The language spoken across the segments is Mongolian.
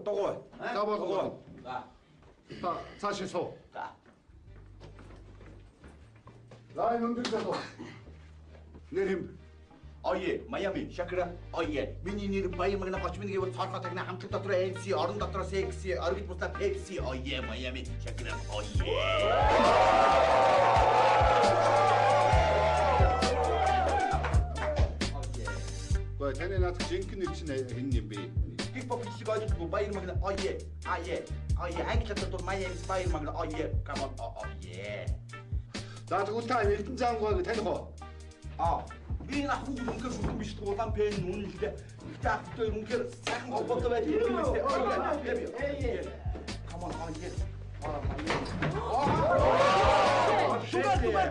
дугуй. За болов. За. Цаашаа суу. За. За энэ өндөр залуу. Нэр юм? Ое, Майами, Шакира, ое. Миний нэр Баян-Магна 30 минь гэвэл цоолгоо тагна хамтлаг дотор MC, орон дотор секси, оргил буслаа Pepsi, ое, Майами, Шакира, ое. Гой таны наадах жинхэнэ нэр чинь хэн юм бэ? Хип-хоп шиг ойлгохгүй Баян-Магна, ое, ае. Ое, англиар дотор Майами, Баян-Магна, ое. Come on, ое. За тэгвэл та Эрдэнэ Заангойг таних уу? Би нах хүүг үнэхээр шүтэн биш улаан пен үнэлдэ. Гэтэ ах бүтээр үнэхээр сайхан холбоотой байж юм байна. Come on,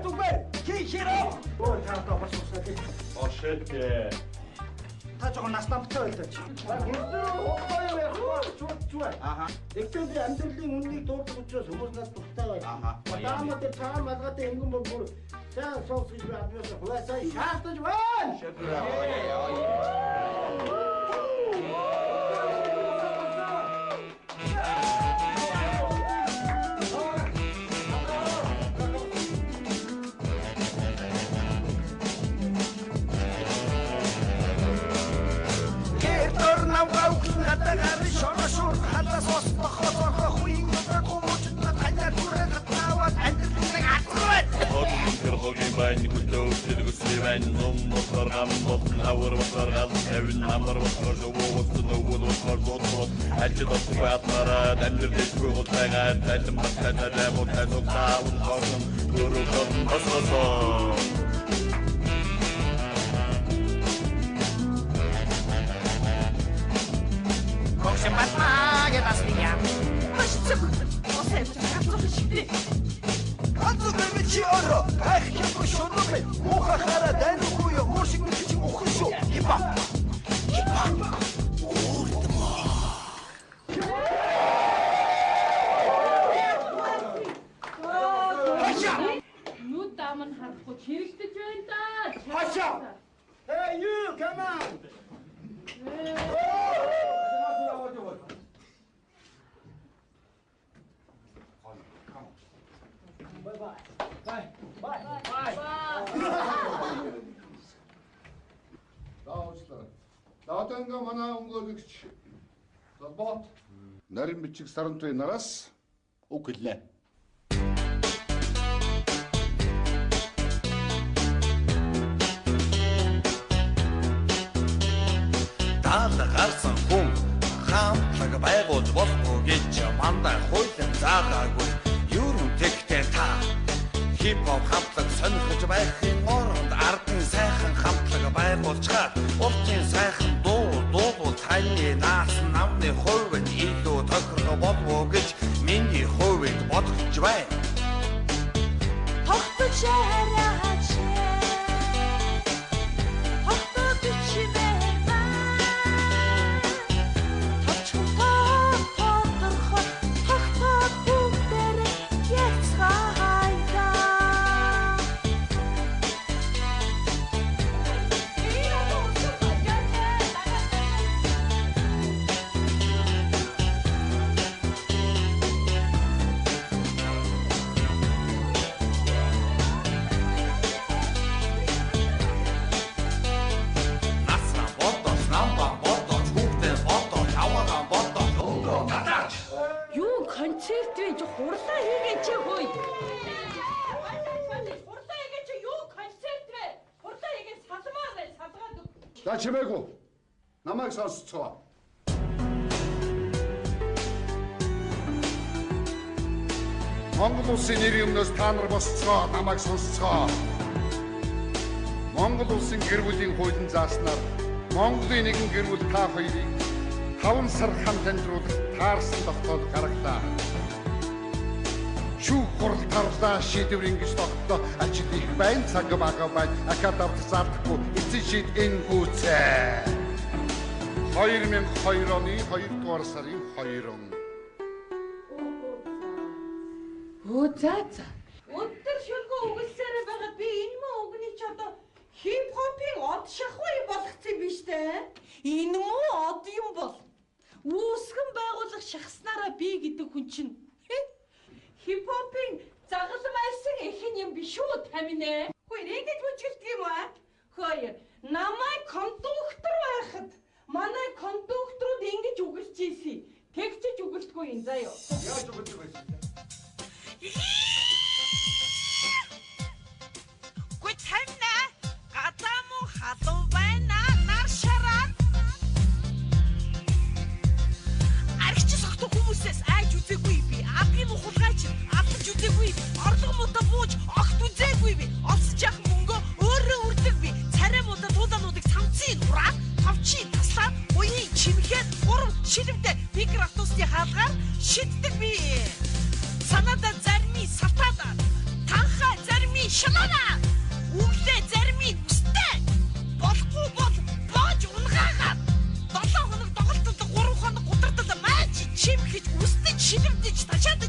Тугай. Хиро. Ой, таатаа бас усаад. Shit. Та жоохон настамтай байлаач. Аха. Дектор амьдралын үннийг дурдах учраас хүмүүс нас дуртай байна. Даамаа дээр цагаан малгайтай эмгэн бүр сайн соус гэж адмаас хуваасаа шаардаж байна. Байн хүлөөсөд гүсвэн ном моторгам ботн авар моторгам тавин намар ботор жовоос нөвөл ботор ботор ажлаас баатмара дамжирдэхгүй гутайгаа тайлан баттай боттай таун хосон дөрөвөн босоо Кокшин батмаге басния Башцык осэв хатроши Атугами чиоро ахчако шонопе ухахара данукуё мошик мичи ухушо хипа Нүд даман харахгүй хэрэгтэж байна да. Хаша. Hey you, come on. Даавчлаа. Одоо ингээ манай өнгөрөгч толбот нарийн бичиг сарантуй нараас үг хэлнэ. Таалга гарсан хүн хамтлаг байгуулж болохгүй гэж мандаа хуулийн заагаагүй юурын тэгтээ та хип-хоп хамтлаг сонирхож байхын оронд ардын сайхан хамтлаг байгуулчаад уртын сайхан дуулбал таны наас намны хувьд илүү тохирох болов гэж миний хувьд бодож байна. Тогтож хараач Тогтож бичвэна Тогтож бүгдээр яцгаая концерт байж хурлаа хийгээч хөөе. Хурлаа хийгээч юу концерт вэ? Хурлаа хийгээ салмаа бай, салгаад өг. За чимээгүй. Намайг сонсцгоо. Монгол улсын нэр юмнаас та нар босцгоо, намайг сонсцгоо. Монгол улсын гэр бүлийн хуулийн зааснаар Монголын нэгэн гэр бүл та хоёрыг 5 сар хамт амьдруулах таарсан тогтоол гаргалаа. Шүүх хурал тарлаа шийдвэр ингэж тогтлоо. Ажил их байна, цаг бага байна. Академид зардаггүй эцэг шийд энэ гүцээ. 2002 оны 2 дугаар сарын 2. За. Өдөр шөлгөө үгэлсээрээ байгаад би энэ мөн өгний ч одоо хип-хопын од шахуу болгоцсон юм биш үү? Энэ мөн од юм бол. Үүсгэн байгуулах биш үү таминэ. Хоёр ингэж үчилдэг юм аа. Хоёр намайг кондуктор байхад манай кондукторууд ингэж үгэлж ийсэн. Тэгчж үгэлдэггүй юм заяа. Яаж үгэлдэг байсан бэ? Гүй тамина гадаа мөн халуун байна нар шараад. Аригч согтуу хүмүүсээс айж үзээгүй би. Абгийн хулгайч авч үзээгүй. Орлого муудаа бууж огт үзээгүй би. Олсож яах мөнгөө өөрөө үрдэг би. Царай муудаа дуудануудыг самцын ураад тавчи таслаад уян чимгээд гурав шилэмтэй микроавтобусны хаалгаар шиддэг би. Санада зарми сатада танха зарми шалана үглээ зарми үстэй болохгүй бол боож унгаагаад 7 хоног доголдолд 3 хоног удирдал маач чимхэж үстэж шилэмдэж ташаад